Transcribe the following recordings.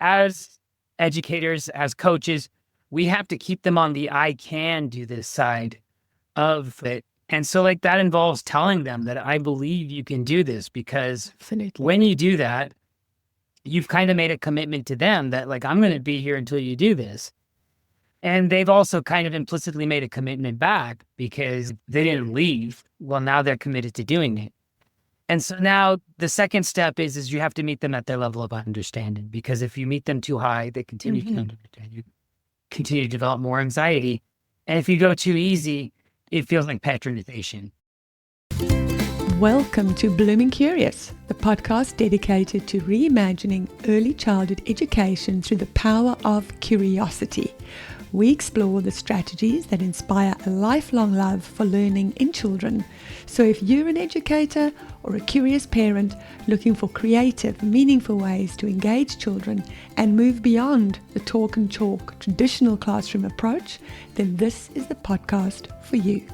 as educators, as coaches, we have to keep them on the I can do this side of it. And so like that involves telling them that I believe you can do this, because Absolutely. when you do that, you've kind of made a commitment to them that like, I'm going to be here until you do this. And they've also kind of implicitly made a commitment back because they didn't leave. Well, now they're committed to doing it. And so now the second step is you have to meet them at their level of understanding, because if you meet them too high, they continue to understand you, continue to develop more anxiety. And if you go too easy, it feels like patronization. Welcome to Blooming Curious, the podcast dedicated to reimagining early childhood education through the power of curiosity. We explore the strategies that inspire a lifelong love for learning in children. So if you're an educator or a curious parent looking for creative, meaningful ways to engage children and move beyond the talk and chalk traditional classroom approach, then this is the podcast for you.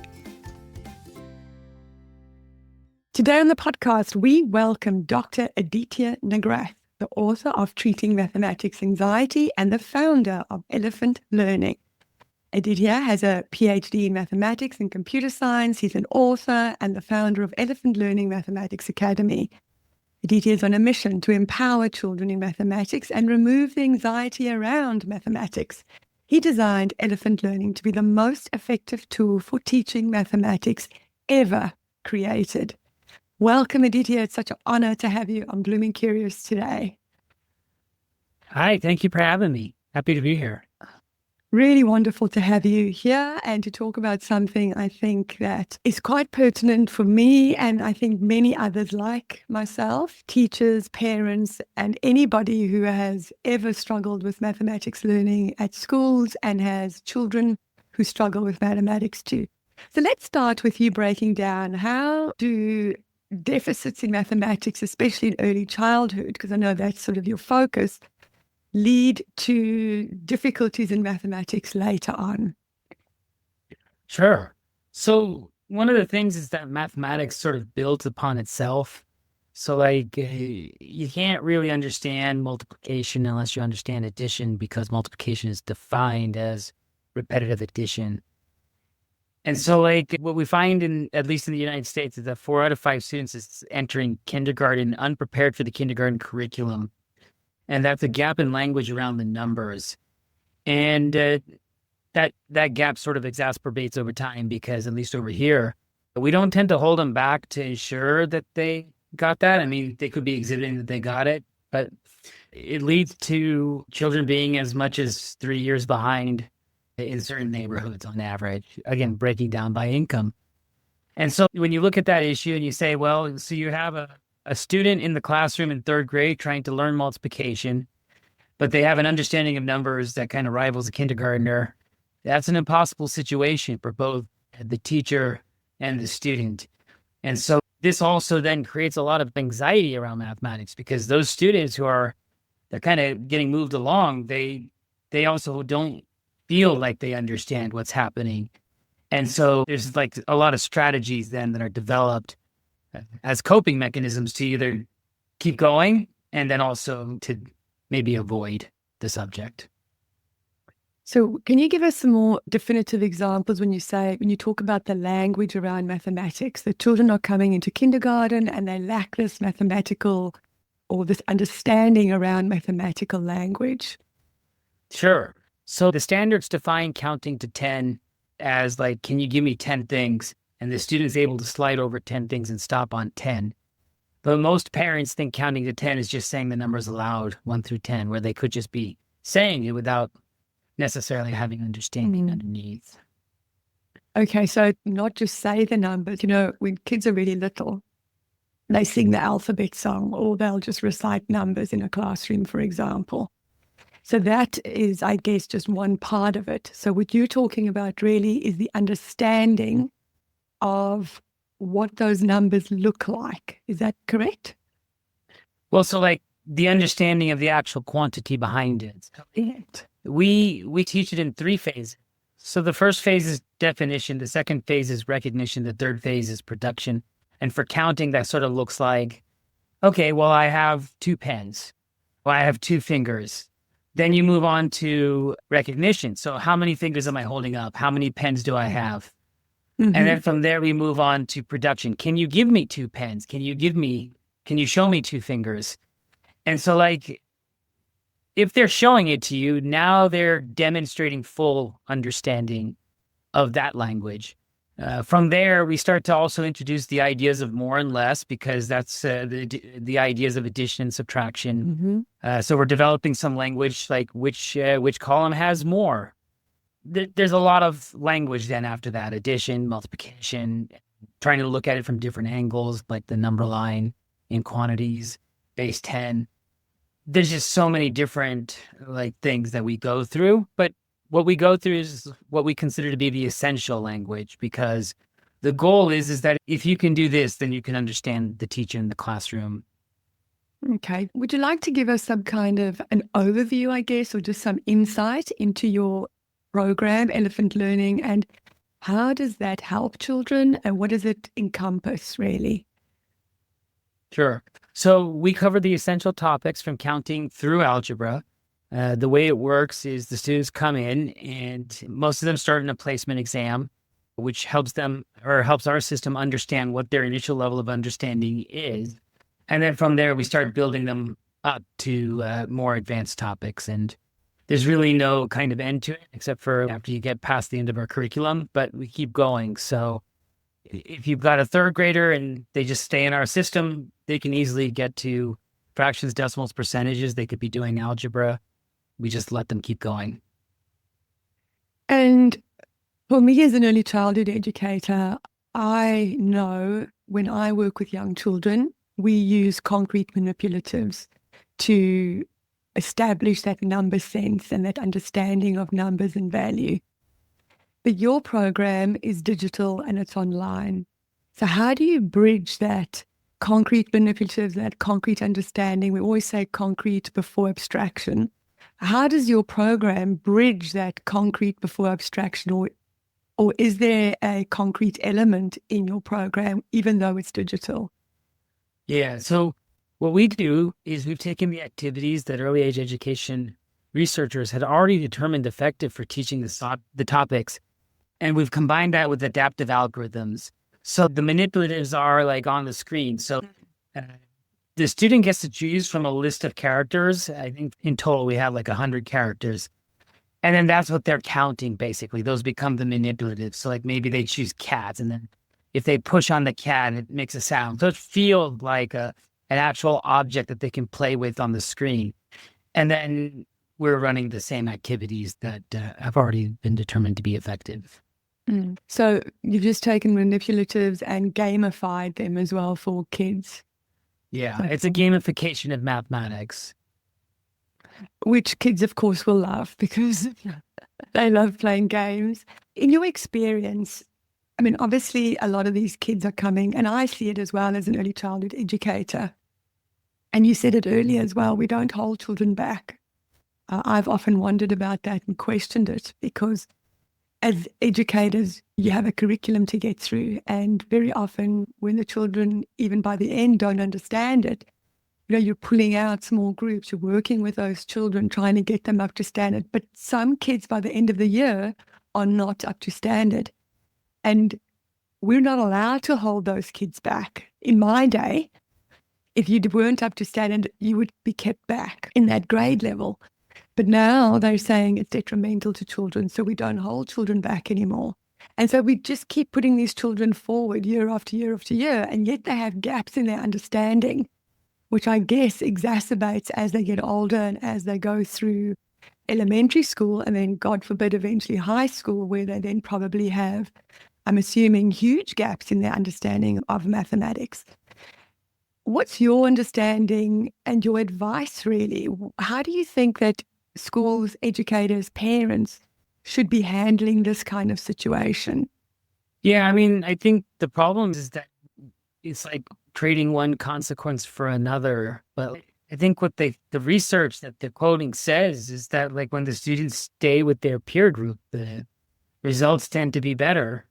Today on the podcast, we welcome Dr. Aditya Nagrath, the author of Treating Mathematics Anxiety and the founder of Elephant Learning. Aditya has a PhD in mathematics and computer science. He's an author and the founder of Elephant Learning Mathematics Academy. Aditya is on a mission to empower children in mathematics and remove the anxiety around mathematics. He designed Elephant Learning to be the most effective tool for teaching mathematics ever created. Welcome, Aditya. It's such an honor to have you on Blooming Curious today. Hi, thank you for having me. Happy to be here. Really wonderful to have you here and to talk about something I think that is quite pertinent for me and I think many others like myself, teachers, parents, and anybody who has ever struggled with mathematics learning at schools and has children who struggle with mathematics too. So let's start with you breaking down, how do deficits in mathematics, especially in early childhood, because I know that's sort of your focus, lead to difficulties in mathematics later on? Sure. So one of the things is that mathematics sort of builds upon itself. So like you can't really understand multiplication unless you understand addition, because multiplication is defined as repetitive addition. And so like what we find in, at least in the United States, is that 4 out of 5 students is entering kindergarten unprepared for the kindergarten curriculum. And that's a gap in language around the numbers. And that gap sort of exacerbates over time, because at least over here, we don't tend to hold them back to ensure that they got that. I mean, they could be exhibiting that they got it, but it leads to children being as much as 3 years behind in certain neighborhoods on average, again, breaking down by income. And so when you look at that issue and you say, well, so you have a student in the classroom in 3rd grade trying to learn multiplication, but they have an understanding of numbers that kind of rivals a kindergartner, that's an impossible situation for both the teacher and the student. And so this also then creates a lot of anxiety around mathematics, because those students they're kind of getting moved along, they also don't feel like they understand what's happening. And so there's like a lot of strategies then that are developed as coping mechanisms to either keep going and then also to maybe avoid the subject. So can you give us some more definitive examples when you talk about the language around mathematics? The children are coming into kindergarten and they lack this mathematical or this understanding around mathematical language. Sure. So the standards define counting to 10 as like, can you give me 10 things? And the student is able to slide over 10 things and stop on 10. But most parents think counting to 10 is just saying the numbers aloud, 1 through 10, where they could just be saying it without necessarily having understanding underneath. Okay, so not just say the numbers. You know, when kids are really little, they sing the alphabet song, or they'll just recite numbers in a classroom, for example. So that is, I guess, just one part of it. So what you're talking about really is the understanding of what those numbers look like. Is that correct? Well, so like the understanding of the actual quantity behind it. We teach it in 3 phases. So the first phase is definition. The second phase is recognition. The third phase is production. And for counting, that sort of looks like, okay, well, I have 2 pens. Well, I have 2 fingers. Then you move on to recognition. So how many fingers am I holding up? How many pens do I have? And Mm-hmm. then from there, we move on to production. Can you give me two pens? Can you show me two fingers? And so, like, if they're showing it to you, now they're demonstrating full understanding of that language. From there, we start to also introduce the ideas of more and less because that's the ideas of addition and subtraction. Mm-hmm. So we're developing some language like which column has more. There's a lot of language then after that: addition, multiplication, trying to look at it from different angles, like the number line in quantities, base 10. There's just so many different like things that we go through, but what we go through is what we consider to be the essential language because the goal is that if you can do this, then you can understand the teacher in the classroom. Okay. Would you like to give us some kind of an overview, I guess, or just some insight into your program, Elephant Learning, and how does that help children and what does it encompass really? Sure. So we cover the essential topics from counting through algebra. The way it works is the students come in and most of them start in a placement exam, which helps them or helps our system understand what their initial level of understanding is. And then from there, we start building them up to more advanced topics. And there's really no kind of end to it, except for after you get past the end of our curriculum, but we keep going. So if you've got a third grader and they just stay in our system, they can easily get to fractions, decimals, percentages. They could be doing algebra. We just let them keep going. And for me as an early childhood educator, I know when I work with young children, we use concrete manipulatives to establish that number sense and that understanding of numbers and value. But your program is digital and it's online. So how do you bridge that concrete manipulatives, that concrete understanding? We always say concrete before abstraction. How does your program bridge that concrete before abstraction, or is there a concrete element in your program, even though it's digital? Yeah. So what we do is we've taken the activities that early age education researchers had already determined effective for teaching the topics, and we've combined that with adaptive algorithms. So the manipulatives are like on the screen. So uh, the student gets to choose from a list of characters. I think in total we have like 100 characters. And then that's what they're counting, basically. Those become the manipulatives. So like maybe they choose cats, and then if they push on the cat, it makes a sound. So it feels like an actual object that they can play with on the screen. And then we're running the same activities that have already been determined to be effective. Mm. So you've just taken manipulatives and gamified them as well for kids. Yeah, it's a gamification of mathematics. Which kids, of course, will love because they love playing games. In your experience, I mean, obviously, a lot of these kids are coming, and I see it as well as an early childhood educator. And you said it earlier as well, we don't hold children back. I've often wondered about that and questioned it because as educators, you have a curriculum to get through. And very often when the children, even by the end, don't understand it, you're pulling out small groups, you're working with those children, trying to get them up to standard. But some kids by the end of the year are not up to standard. And we're not allowed to hold those kids back. In my day, if you weren't up to standard, you would be kept back in that grade level. But now they're saying it's detrimental to children, so we don't hold children back anymore. And so we just keep putting these children forward year after year after year, and yet they have gaps in their understanding, which I guess exacerbates as they get older and as they go through elementary school and then, God forbid, eventually high school, where they then probably have, I'm assuming, huge gaps in their understanding of mathematics. What's your understanding and your advice, really? How do you think that schools, educators, parents should be handling this kind of situation? Yeah, I mean, I think the problem is that it's like trading one consequence for another. But I think what the research that the quoting says is that like when the students stay with their peer group, the results tend to be better.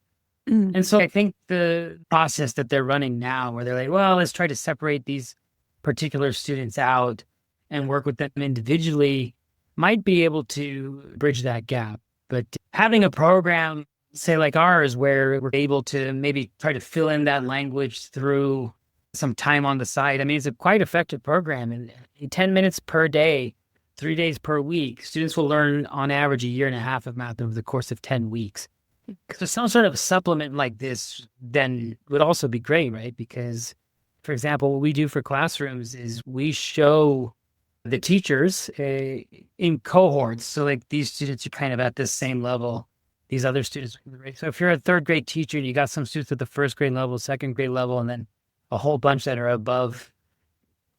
And so I think the process that they're running now, where they're like, well, let's try to separate these particular students out and work with them individually. might be able to bridge that gap. But having a program, say like ours, where we're able to maybe try to fill in that language through some time on the side. I mean, it's a quite effective program. And in 10 minutes per day, 3 days per week, students will learn on average a year and a half of math over the course of 10 weeks. So some sort of supplement like this then would also be great, right? Because, for example, what we do for classrooms is we show the teachers in cohorts. So like these students are kind of at this same level. These other students. So if you're a third grade teacher and you got some students at the first grade level, second grade level, and then a whole bunch that are above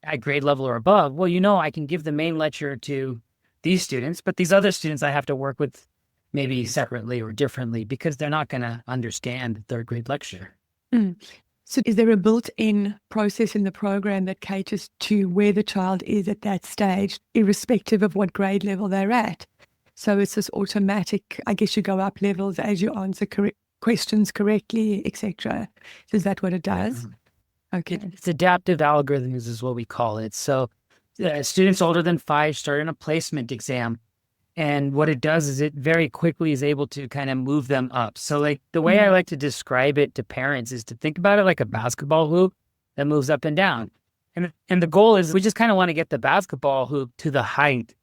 at grade level or above, well, I can give the main lecture to these students, but these other students I have to work with maybe separately or differently because they're not going to understand the third grade lecture. So is there a built-in process in the program that caters to where the child is at that stage, irrespective of what grade level they're at? So it's this automatic, I guess you go up levels as you answer questions correctly, etc. Is that what it does? Okay. It's adaptive algorithms is what we call it. So students older than 5 start in a placement exam. And what it does is it very quickly is able to kind of move them up. So like the way I like to describe it to parents is to think about it like a basketball hoop that moves up and down. And the goal is we just kind of want to get the basketball hoop to the height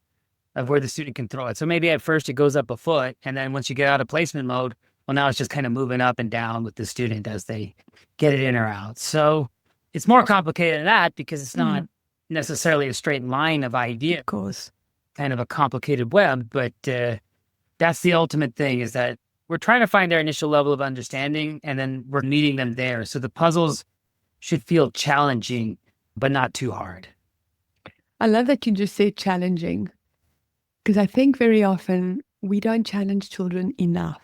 of where the student can throw it. So maybe at first it goes up a foot. And then once you get out of placement mode, well, now it's just kind of moving up and down with the student as they get it in or out. So it's more complicated than that because it's not necessarily a straight line of idea. Of course. Kind of a complicated web, but that's the ultimate thing is that we're trying to find their initial level of understanding and then we're meeting them there. So the puzzles should feel challenging, but not too hard. I love that you just said challenging because I think very often we don't challenge children enough.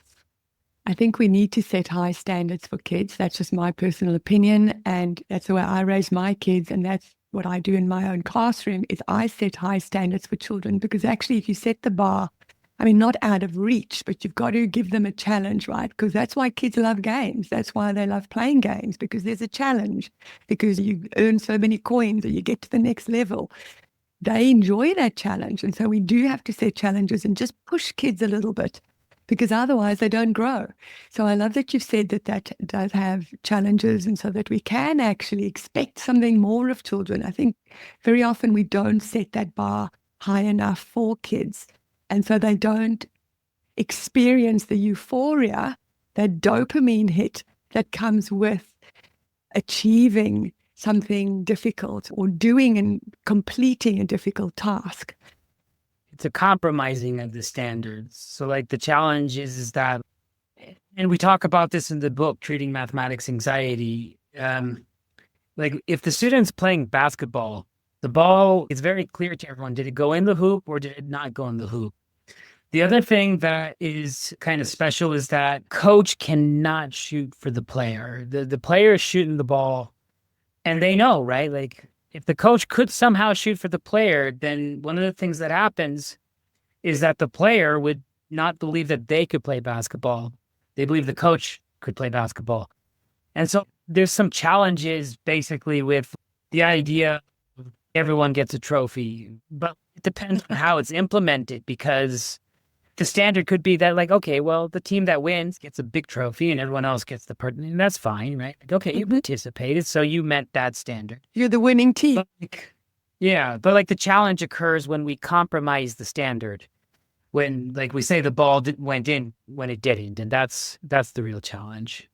I think we need to set high standards for kids. That's just my personal opinion. And that's the way I raise my kids. And that's what I do in my own classroom is I set high standards for children because actually if you set the bar, I mean, not out of reach, but you've got to give them a challenge, right? Because that's why kids love games. That's why they love playing games because there's a challenge, because you earn so many coins or you get to the next level. They enjoy that challenge. And so we do have to set challenges and just push kids a little bit because otherwise they don't grow. So I love that you've said that that does have challenges and so that we can actually expect something more of children. I think very often we don't set that bar high enough for kids. And so they don't experience the euphoria, that dopamine hit that comes with achieving something difficult or doing and completing a difficult task. It's a compromising of the standards. So like the challenge is that, and we talk about this in the book, Treating Mathematics Anxiety. Like if the student's playing basketball, the ball is very clear to everyone. Did it go in the hoop or did it not go in the hoop? The other thing that is kind of special is that coach cannot shoot for the player. The player is shooting the ball and they know, right? Like if the coach could somehow shoot for the player, then one of the things that happens is that the player would not believe that they could play basketball. They believe the coach could play basketball. And so there's some challenges basically with the idea of everyone gets a trophy, but it depends on how it's implemented because the standard could be that like, okay, well, the team that wins gets a big trophy and everyone else gets the part, and that's fine, right? Like, okay, you participated, so you met that standard. You're the winning team. But but like the challenge occurs when we compromise the standard, when like we say the ball went in when it didn't, and that's the real challenge.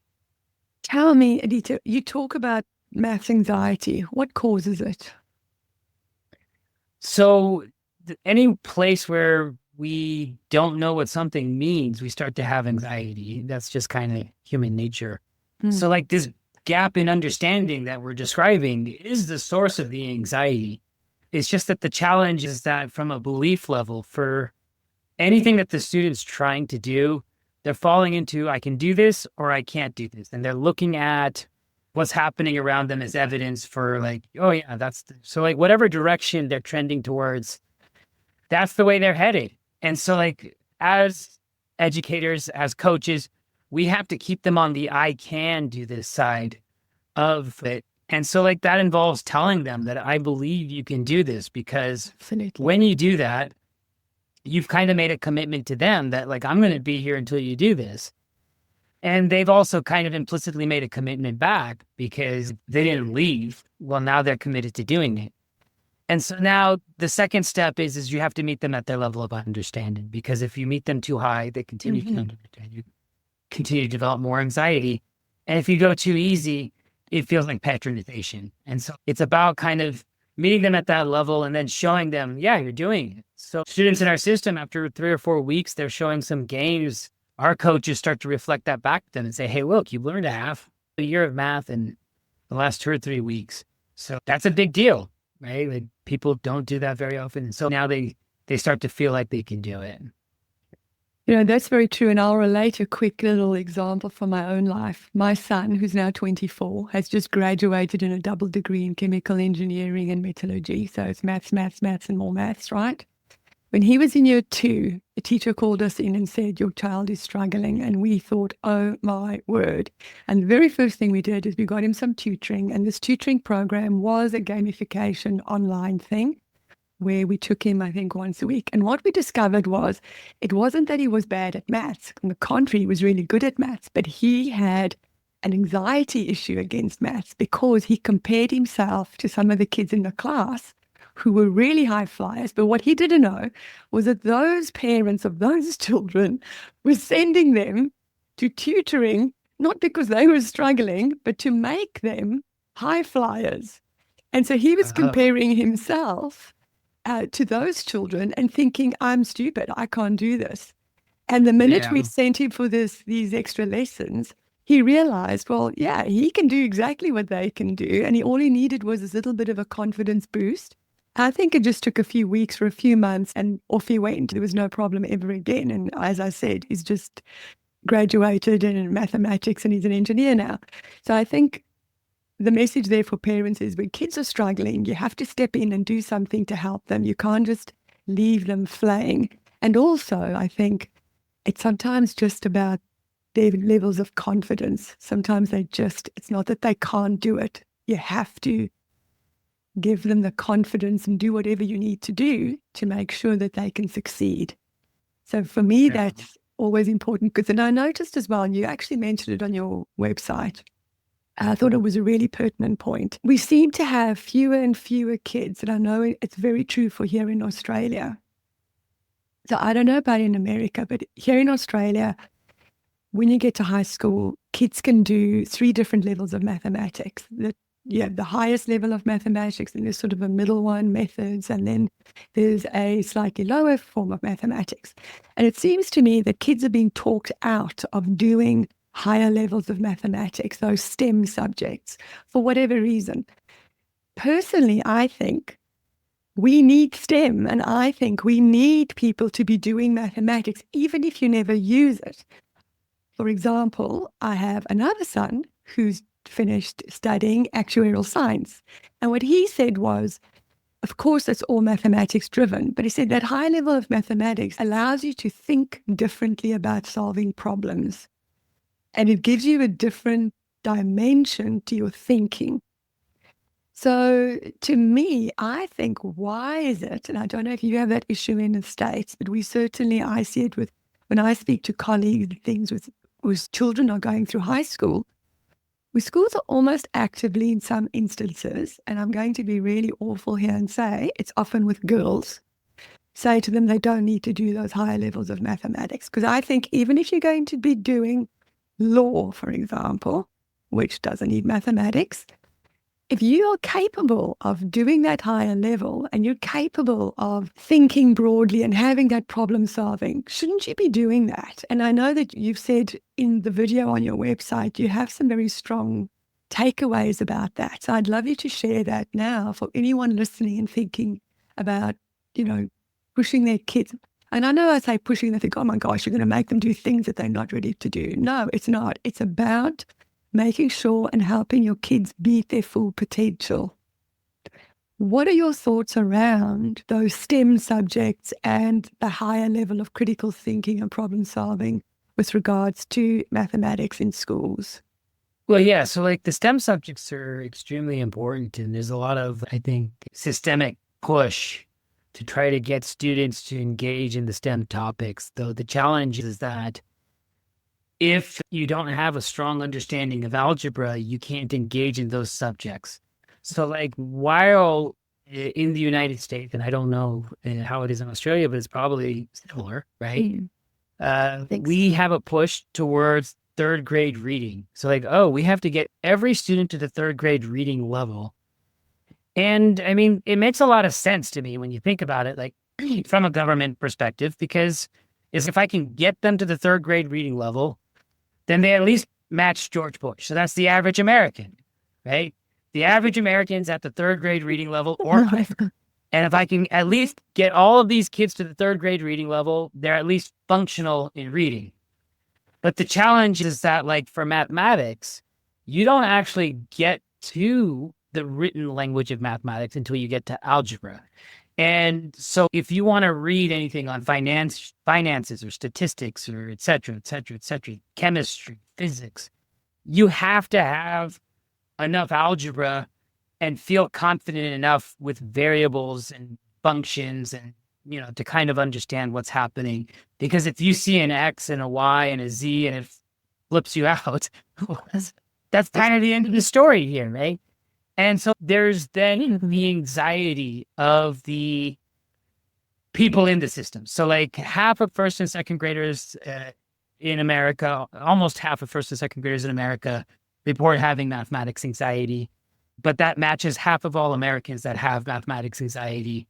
Tell me, Aditya, you talk about math anxiety. What causes it? So any place where we don't know what something means, we start to have anxiety. That's just kind of human nature. So like this gap in understanding that we're describing is the source of the anxiety. It's just that the challenge is that from a belief level for anything that the student's trying to do, they're falling into, I can do this or I can't do this. And they're looking at what's happening around them as evidence for like, oh yeah, so like whatever direction they're trending towards, that's the way they're headed. And so like as educators, as coaches, we have to keep them on the I can do this side of it. And so like that involves telling them that I believe you can do this because when you do that, you've kind of made a commitment to them that like, I'm going to be here until you do this. And they've also kind of implicitly made a commitment back because they didn't leave. Well, now they're committed to doing it. And so now the second step is you have to meet them at their level of understanding, because if you meet them too high, they continue to understand you, continue to develop more anxiety. And if you go too easy, it feels like patronization. And so it's about kind of meeting them at that level and then showing them, yeah, you're doing it. So students in our system, after 3 or 4 weeks, they're showing some games. Our coaches start to reflect that back to them and say, hey, look, you've learned a year of math in the last 2 or 3 weeks. So that's a big deal, right? Like people don't do that very often. And so now they start to feel like they can do it. That's very true. And I'll relate a quick little example from my own life. My son, who's now 24, has just graduated in a double degree in chemical engineering and metallurgy. So it's maths, and more maths, right? When he was in year 2, a teacher called us in and said, your child is struggling. And we thought, oh my word. And the very first thing we did is we got him some tutoring. And this tutoring program was a gamification online thing where we took him, I think, once a week. And what we discovered was it wasn't that he was bad at maths. On the contrary, he was really good at maths, but he had an anxiety issue against maths because he compared himself to some of the kids in the class who were really high flyers. But what he didn't know was that those parents of those children were sending them to tutoring, not because they were struggling, but to make them high flyers. And so he was comparing himself to those children and thinking, I'm stupid, I can't do this. And the minute we sent him for these extra lessons, he realized, well, yeah, he can do exactly what they can do. And all he needed was this little bit of a confidence boost. I think it just took a few weeks or a few months and off he went. There was no problem ever again. And as I said, he's just graduated in mathematics and he's an engineer now. So I think the message there for parents is when kids are struggling, you have to step in and do something to help them. You can't just leave them flaying. And also, I think it's sometimes just about their levels of confidence. Sometimes it's not that they can't do it. You have to give them the confidence and do whatever you need to do to make sure that they can succeed. So for me, that's always important because then I noticed as well, and you actually mentioned it on your website, I thought it was a really pertinent point. We seem to have fewer and fewer kids, and I know it's very true for here in Australia. So I don't know about in America, but here in Australia, when you get to high school, kids can do 3 different levels of mathematics. The highest level of mathematics, and there's sort of a middle one, methods, and then there's a slightly lower form of mathematics. And it seems to me that kids are being talked out of doing higher levels of mathematics, those STEM subjects, for whatever reason. Personally, I think we need STEM, and I think we need people to be doing mathematics, even if you never use it. For example, I have another son who's finished studying actuarial science. And what he said was, of course, it's all mathematics driven, but he said that high level of mathematics allows you to think differently about solving problems. And it gives you a different dimension to your thinking. So to me, I think, why is it, and I don't know if you have that issue in the States, but I see it when I speak to colleagues, things with children are going through high school, where schools are almost actively in some instances, and I'm going to be really awful here and say it's often with girls, say to them they don't need to do those higher levels of mathematics. Because I think even if you're going to be doing law, for example, which doesn't need mathematics, if you are capable of doing that higher level and you're capable of thinking broadly and having that problem solving, shouldn't you be doing that? And I know that you've said in the video on your website, you have some very strong takeaways about that. So I'd love you to share that now for anyone listening and thinking about, pushing their kids. And I know I say pushing, they think, oh my gosh, you're going to make them do things that they're not ready to do. No, it's not. It's about making sure and helping your kids beat their full potential. What are your thoughts around those STEM subjects and the higher level of critical thinking and problem solving with regards to mathematics in schools? Well, yeah. So like the STEM subjects are extremely important, and there's a lot of, I think, systemic push to try to get students to engage in the STEM topics. Though the challenge is that if you don't have a strong understanding of algebra, you can't engage in those subjects. So, like, while in the United States, and I don't know how it is in Australia, but it's probably similar, right? Thanks. We have a push towards third grade reading. So, like, oh, we have to get every student to the third grade reading level. And I mean, it makes a lot of sense to me when you think about it, like from a government perspective, because if I can get them to the third grade reading level, then they at least match George Bush. So that's the average American, right? The average American's at the third grade reading level or higher. And if I can at least get all of these kids to the third grade reading level, they're at least functional in reading. But the challenge is that, like, for mathematics, you don't actually get to the written language of mathematics until you get to algebra. And so if you want to read anything on finances or statistics or et cetera, chemistry, physics, you have to have enough algebra and feel confident enough with variables and functions and, to kind of understand what's happening. Because if you see an X and a Y and a Z and it flips you out, that's kind of the end of the story here, right? And so there's then the anxiety of the people in the system. So, like, half of first and second graders in America, almost half of first and second graders in America report having mathematics anxiety, but that matches half of all Americans that have mathematics anxiety.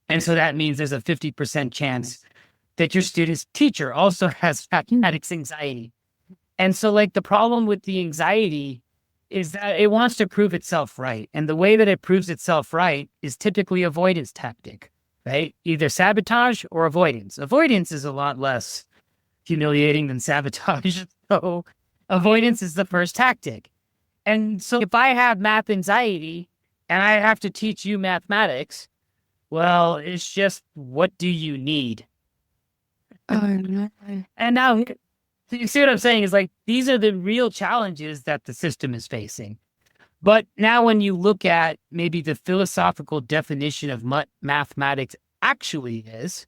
And so that means there's a 50% chance that your student's teacher also has mathematics anxiety. And so, like, the problem with the anxiety is that it wants to prove itself right. And the way that it proves itself right is typically avoidance tactic, right? Either sabotage or avoidance. Avoidance is a lot less humiliating than sabotage. So avoidance is the first tactic. And so if I have math anxiety and I have to teach you mathematics, well, it's just, what do you need? Oh, no. And now, you see what I'm saying? Is like, these are the real challenges that the system is facing. But now when you look at maybe the philosophical definition of what mathematics actually is,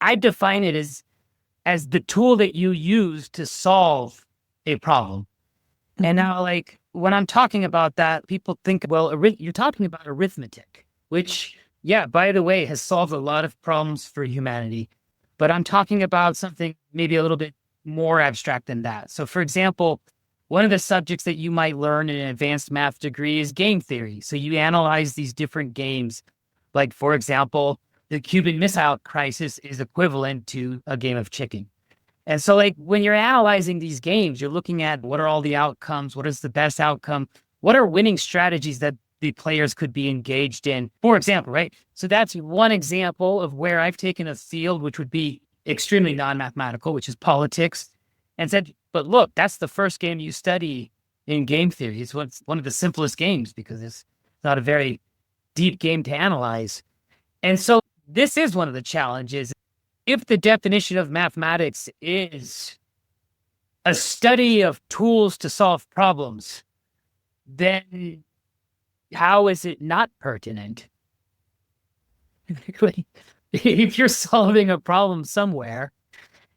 I define it as the tool that you use to solve a problem. And now, like, when I'm talking about that, people think, well, you're talking about arithmetic, which, yeah, by the way, has solved a lot of problems for humanity. But I'm talking about something maybe a little bit more abstract than that. So, for example, one of the subjects that you might learn in an advanced math degree is game theory. So you analyze these different games. Like, for example, the Cuban Missile Crisis is equivalent to a game of chicken. And so, like, when you're analyzing these games, you're looking at what are all the outcomes, what is the best outcome, what are winning strategies that the players could be engaged in, for example, right? So that's one example of where I've taken a field which would be extremely non-mathematical, which is politics, and said, but look, that's the first game you study in game theory. It's one of the simplest games because it's not a very deep game to analyze. And so this is one of the challenges. If the definition of mathematics is a study of tools to solve problems, then how is it not pertinent? If you're solving a problem somewhere.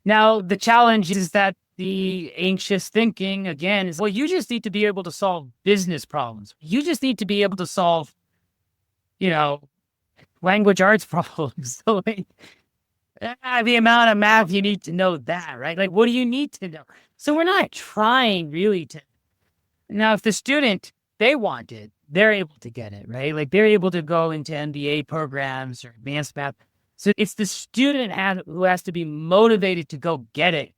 Now, the challenge is that the anxious thinking, again, is, well, you just need to be able to solve business problems. You just need to be able to solve, language arts problems. So, like, the amount of math you need to know that, right? Like, what do you need to know? So we're not trying really to. Now, if the student, they want it, they're able to get it, right? Like, they're able to go into MBA programs or advanced math. So it's the student who has to be motivated to go get it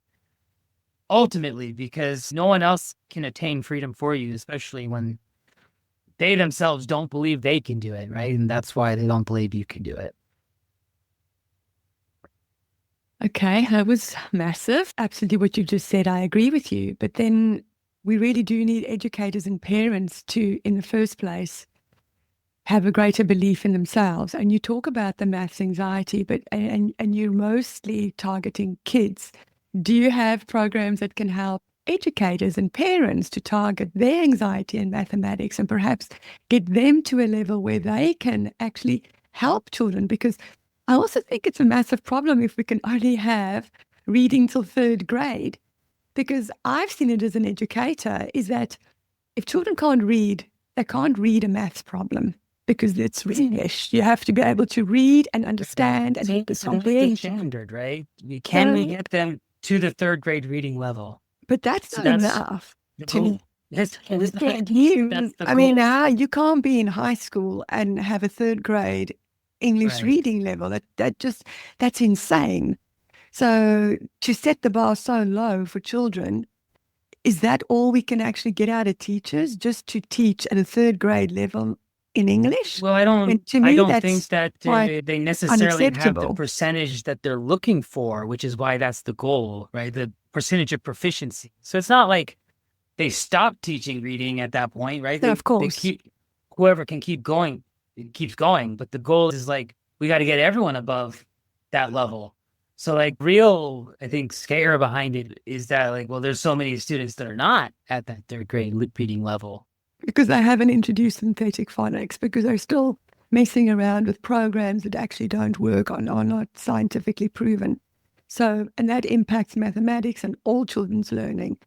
ultimately, because no one else can attain freedom for you, especially when they themselves don't believe they can do it, right? And that's why they don't believe you can do it. Okay, that was massive. Absolutely what you just said, I agree with you. But then we really do need educators and parents to, in the first place, have a greater belief in themselves. And you talk about the maths anxiety, but and you're mostly targeting kids. Do you have programs that can help educators and parents to target their anxiety in mathematics and perhaps get them to a level where they can actually help children? Because I also think it's a massive problem if we can only have reading till third grade. Because I've seen it as an educator, is that if children can't read, they can't read a maths problem because it's English. You have to be able to read and understand and It's the comprehension. standard, right? Can we So, get them to the third grade reading level? but that's So not that's enough the to goal. me. That's You, the I mean, goal. you can't be in high school and have a third grade English Right. reading level. That's insane. So to set the bar so low for children, is that all we can actually get out of teachers, just to teach at a third grade level in English? Well, And to I me, don't think that's that quite they necessarily have the unacceptable. percentage that they're looking for, which is why that's the goal, right? The percentage of proficiency. So it's not like they stop teaching reading at that point, right? So of They course, keep whoever can keep going, it keeps going. But the goal is like we got to get everyone above that level. So like real, I think, scare behind it is that like, well, there's so many students that are not at that third grade lip reading level. because they haven't introduced synthetic phonics, because they're still messing around with programs that actually don't work, are not scientifically proven. So, and that impacts mathematics and all children's learning.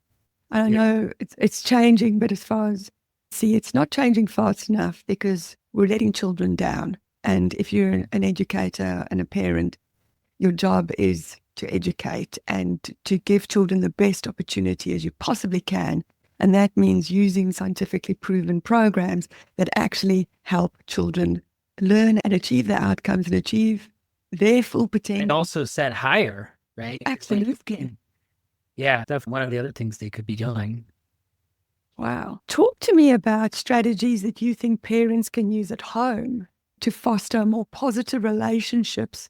And I Yeah. know it's changing, but as far as see, it's not changing fast enough because we're letting children down. And if you're an educator and a parent, your job is to educate and to give children the best opportunity as you possibly can. And that means using scientifically proven programs that actually help children learn and achieve their outcomes and achieve their full And potential. also set higher, right? Absolutely. Yeah, that's one of the other things they could be doing. Wow. Talk to me about strategies that you think parents can use at home to foster more positive relationships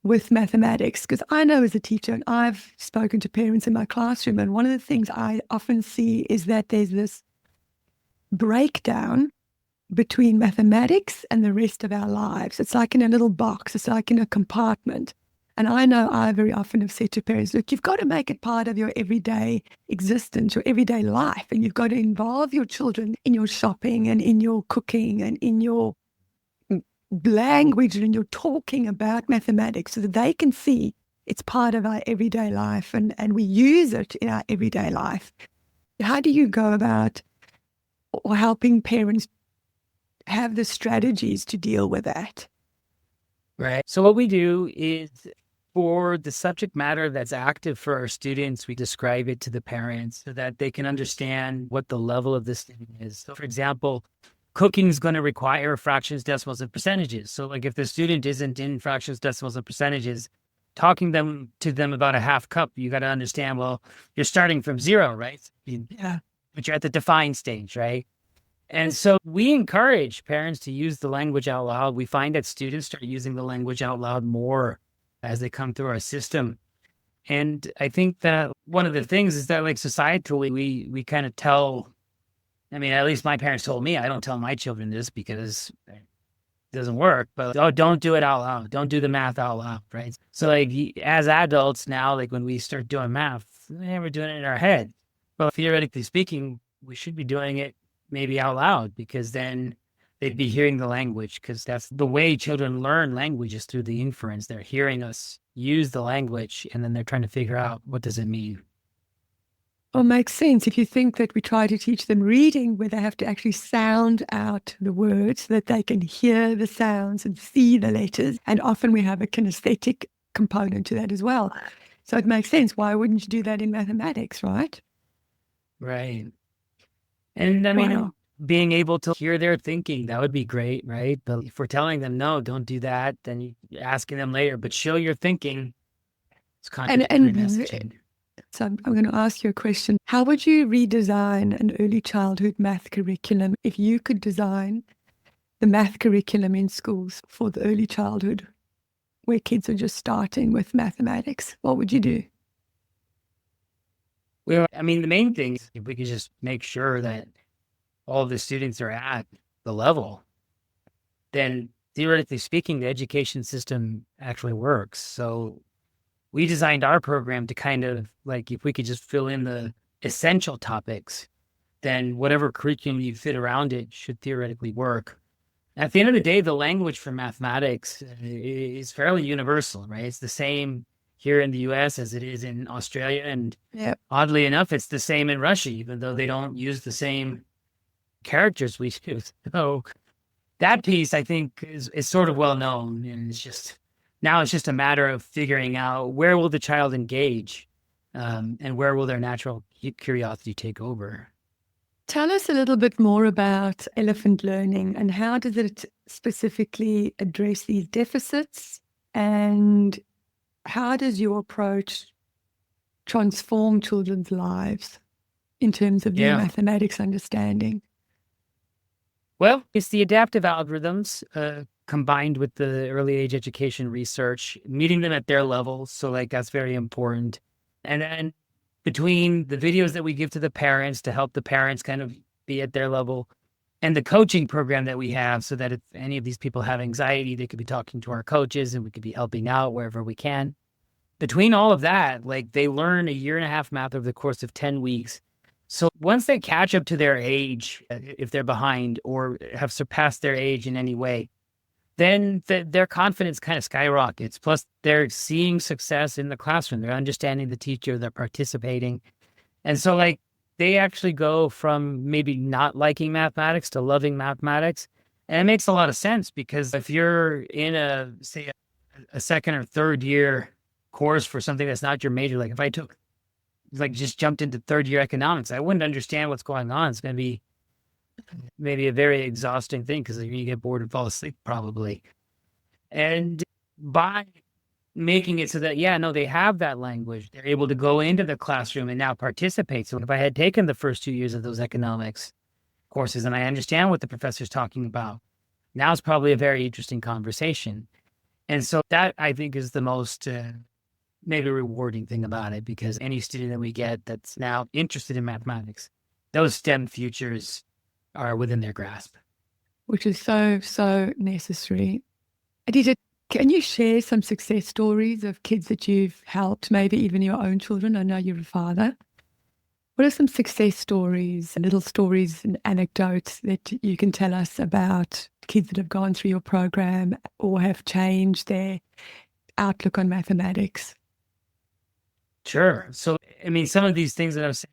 with mathematics. Because I know as a teacher, and I've spoken to parents in my classroom, and one of the things I often see is that there's this breakdown between mathematics and the rest of our lives. It's like in a little box, it's like in a compartment. And I know I very often have said to parents, look, you've got to make it part of your everyday existence, your everyday life. And you've got to involve your children in your shopping and in your cooking and in your language and you're talking about mathematics so that they can see it's part of our everyday life and we use it in our everyday life. How do you go about or helping parents have the strategies to deal with that? Right. So what we do is for the subject matter that's active for our students, we describe it to the parents so that they can understand what the level of this thing is. So for example, cooking is going to require fractions, decimals, and percentages. So like if the student isn't in fractions, decimals, and percentages, talking to them about a half cup, you got to understand, well, you're starting from zero, right? Yeah. But you're at the define stage, right? And so we encourage parents to use the language out loud. We find that students start using the language out loud more as they come through our system. And I think that one of the things is that like societally, we kind of tell, I mean, at least my parents told me, I don't tell my children this because it doesn't work, but oh, don't do it out loud. Don't do the math out loud, right? So like as adults now, like when we start doing math, we're doing it in our head. But theoretically speaking, we should be doing it maybe out loud because then they'd be hearing the language because that's the way children learn language is through the inference. They're hearing us use the language and then they're trying to figure out what does it mean. Well, makes sense. If you think that we try to teach them reading where they have to actually sound out the words so that they can hear the sounds and see the letters. And often we have a kinesthetic component to that as well. So it makes sense. Why wouldn't you do that in mathematics, right? Right. And I mean, Wow. being able to hear their thinking, that would be great, right? But if we're telling them, no, don't do that, then you're asking them later, but show your thinking. It's contradictory And messaging. so I'm going to ask you a question. How would you redesign an early childhood math curriculum if you could design the math curriculum in schools for the early childhood where kids are just starting with mathematics? What would you do? Well, I mean, the main thing is if we could just make sure that all of the students are at the level, then theoretically speaking, the education system actually works. So we designed our program to kind of like, if we could just fill in the essential topics, then whatever curriculum you fit around it should theoretically work. At the end of the day, the language for mathematics is fairly universal, right? It's the same here in the US as it is in Australia. And Yeah. oddly enough, it's the same in Russia, even though they don't use the same characters we do. So that piece, I think, is sort of well known. And it's just a matter of figuring out where will the child engage, and where will their natural curiosity take over. Tell us a little bit more about elephant learning and how does it specifically address these deficits, and how does your approach transform children's lives in terms of their Yeah. mathematics understanding? Well, it's the adaptive algorithms combined with the early age education research, meeting them at their level. So, like, that's very important. And then between the videos that we give to the parents to help the parents kind of be at their level, and the coaching program that we have, so that if any of these people have anxiety, they could be talking to our coaches and we could be helping out wherever we can. Between all of that, like, they learn a year and a half math over the course of 10 weeks. So once they catch up to their age, if they're behind or have surpassed their age in any way, then their confidence kind of skyrockets. Plus, they're seeing success in the classroom. They're understanding the teacher. They're participating. And so, like, they actually go from maybe not liking mathematics to loving mathematics. And it makes a lot of sense, because if you're in say, a second or third year course for something that's not your major, like if I took, like, just jumped into third year economics, I wouldn't understand what's going on. It's going to be maybe a very exhausting thing, because you get bored and fall asleep probably. And by making it so that, yeah, no, they have that language, they're able to go into the classroom and now participate. So if I had taken the first 2 years of those economics courses and I understand what the professor's talking about, now it's probably a very interesting conversation. And so that, I think, is the most maybe rewarding thing about it, because any student that we get that's now interested in mathematics, those STEM futures are within their grasp. Which is so, so necessary. Aditya, can you share some success stories of kids that you've helped, maybe even your own children? I know you're a father. What are some success stories, little stories and anecdotes that you can tell us about kids that have gone through your program or have changed their outlook on mathematics? Sure. So, I mean, some of these things that I've said,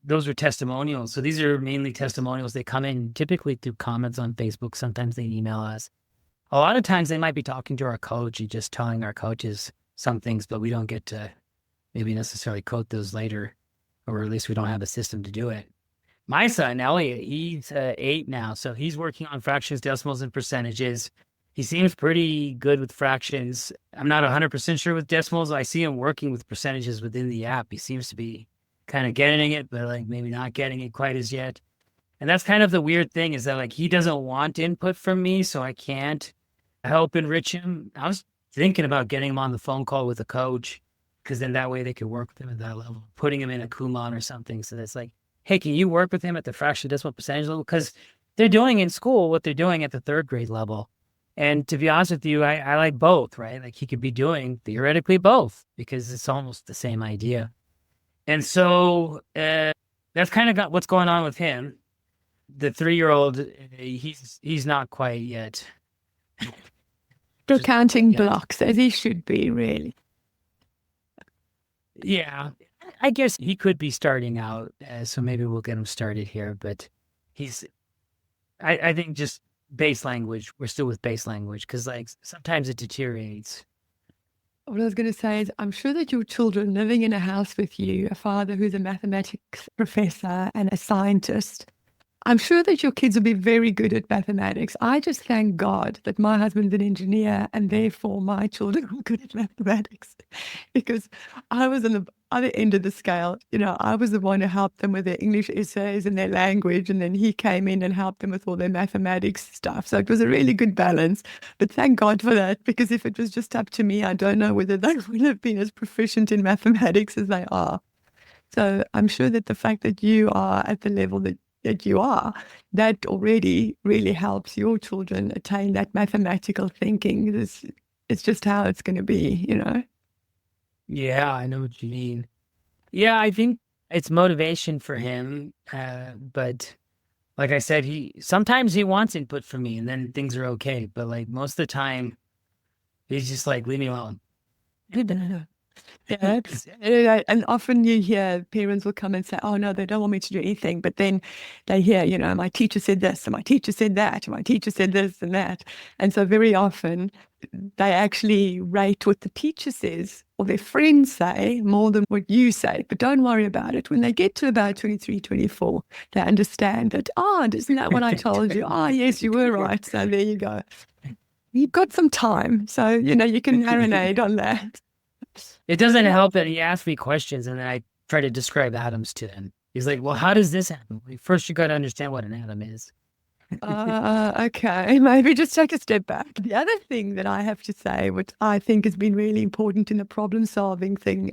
those are testimonials. So these are mainly testimonials. They come in typically through comments on Facebook. Sometimes they email us. A lot of times they might be talking to our coach and just telling our coaches some things, but we don't get to maybe necessarily quote those later, or at least we don't have a system to do it. My son, Elliot, he's 8 now. So he's working on fractions, decimals, and percentages. He seems pretty good with fractions. I'm not 100% sure with decimals. I see him working with percentages within the app. He seems to be kind of getting it, but like maybe not getting it quite as yet. And that's kind of the weird thing, is that, like, he doesn't want input from me, so I can't help enrich him. I was thinking about getting him on the phone call with a coach, because then that way they could work with him at that level, putting him in a Kumon or something. So that's like, hey, can you work with him at the fraction decimal percentage level? Because they're doing in school what they're doing at the third grade level. And to be honest with you, I like both, right? Like, he could be doing theoretically both, because it's almost the same idea. And so that's kind of got what's going on with him. The 3-year-old, he's not quite yet. Still counting Yeah. blocks, as he should be, really. Yeah, I guess he could be starting out, so maybe we'll get him started here. But he's, I think, just base language. We're still with base language, because, like, sometimes it deteriorates. What I was going to say is, I'm sure that your children living in a house with you, a father who's a mathematics professor and a scientist, I'm sure that your kids will be very good at mathematics. I just thank God that my husband's an engineer and therefore my children are good at mathematics, because I was on the other end of the scale. You know, I was the one who helped them with their English essays and their language, and then he came in and helped them with all their mathematics stuff. So it was a really good balance. But thank God for that, because if it was just up to me, I don't know whether they would have been as proficient in mathematics as they are. So I'm sure that the fact that you are at the level that you are, that already really helps your children attain that mathematical thinking. It's just how it's going to be, you know? Yeah, I know what you mean. Yeah, I think it's motivation for him, but like I said, he sometimes he wants input from me, and then things are okay. But like most of the time, he's just like, leave me alone. Yeah, and often you hear parents will come and say, "Oh no, they don't want me to do anything," but then they hear, my teacher said this, and my teacher said that, and my teacher said this and that, and so very often they actually rate what the teacher says or their friends say more than what you say. But don't worry about it. When they get to about 23, 24, they understand that, isn't that what I told you? Yes, you were right. So there you go. You've got some time, so you can marinate on that. It doesn't help that he asks me questions and then I try to describe atoms to him. He's like, well, how does this happen? Well, first, you got to understand what an atom is. Okay, maybe just take a step back. The other thing that I have to say, which I think has been really important in the problem solving thing,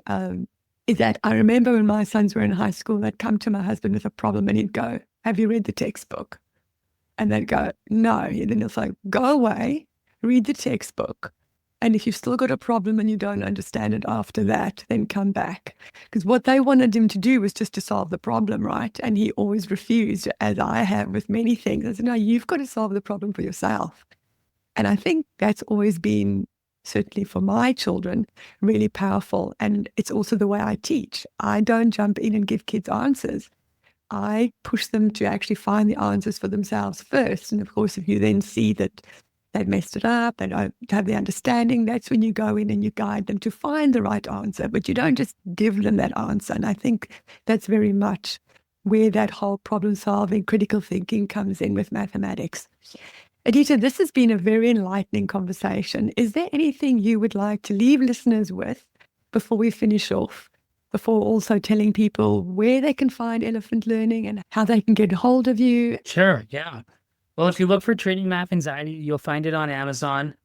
is that I remember when my sons were in high school, they'd come to my husband with a problem and he'd go, "Have you read the textbook?" And they'd go, "No." And then he'll say, "Go away, read the textbook. And if you've still got a problem and you don't understand it after that, then come back." Because what they wanted him to do was just to solve the problem, right? And he always refused, as I have with many things. I said, "No, you've got to solve the problem for yourself." And I think that's always been, certainly for my children, really powerful. And it's also the way I teach. I don't jump in and give kids answers. I push them to actually find the answers for themselves first. And of course, if you then see that they've messed it up, they don't have the understanding, that's when you go in and you guide them to find the right answer, but you don't just give them that answer. And I think that's very much where that whole problem solving, critical thinking comes in with mathematics. Aditya, this has been a very enlightening conversation. Is there anything you would like to leave listeners with before we finish off? Before also telling people where they can find Elephant Learning and how they can get hold of you? Sure, yeah. Well, if you look for Treating Math Anxiety, you'll find it on Amazon,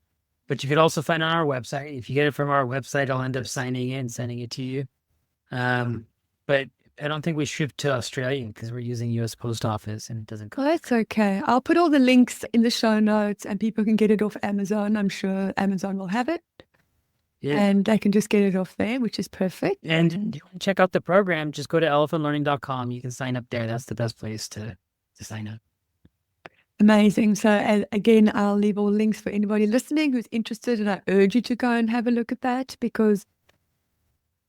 but you could also find it on our website. If you get it from our website, I'll end up signing it and sending it to you. But I don't think we ship to Australia because we're using US Post Office and it doesn't come. Oh, that's okay. I'll put all the links in the show notes and people can get it off Amazon. I'm sure Amazon will have it. Yeah. And they can just get it off there, which is perfect. And if you want to check out the program, just go to elephantlearning.com. You can sign up there. That's the best place to sign up. Amazing. So again, I'll leave all links for anybody listening who's interested, and I urge you to go and have a look at that because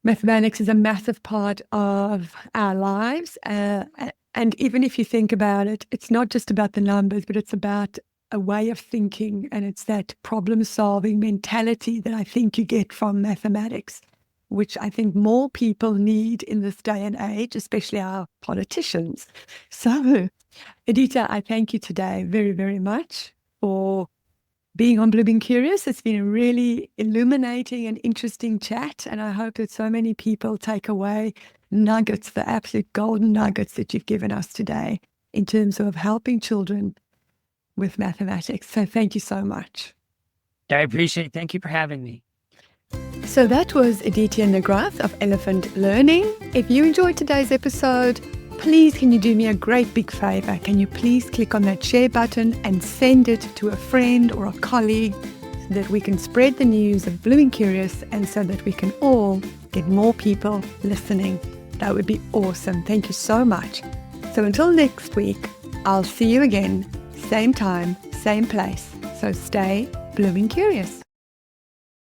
mathematics is a massive part of our lives. And even if you think about it, it's not just about the numbers, but it's about a way of thinking, and it's that problem-solving mentality that I think you get from mathematics, which I think more people need in this day and age, especially our politicians. So, Aditya, I thank you today very, very much for being on Blooming Curious. It's been a really illuminating and interesting chat, and I hope that so many people take away nuggets, the absolute golden nuggets that you've given us today in terms of helping children with mathematics. So thank you so much. I appreciate it. Thank you for having me. So that was Aditya Nagrath of Elephant Learning. If you enjoyed today's episode, please can you do me a great big favor? Can you please click on that share button and send it to a friend or a colleague so that we can spread the news of Blooming Curious and so that we can all get more people listening. That would be awesome. Thank you so much. So until next week, I'll see you again. Same time, same place. So stay Blooming Curious.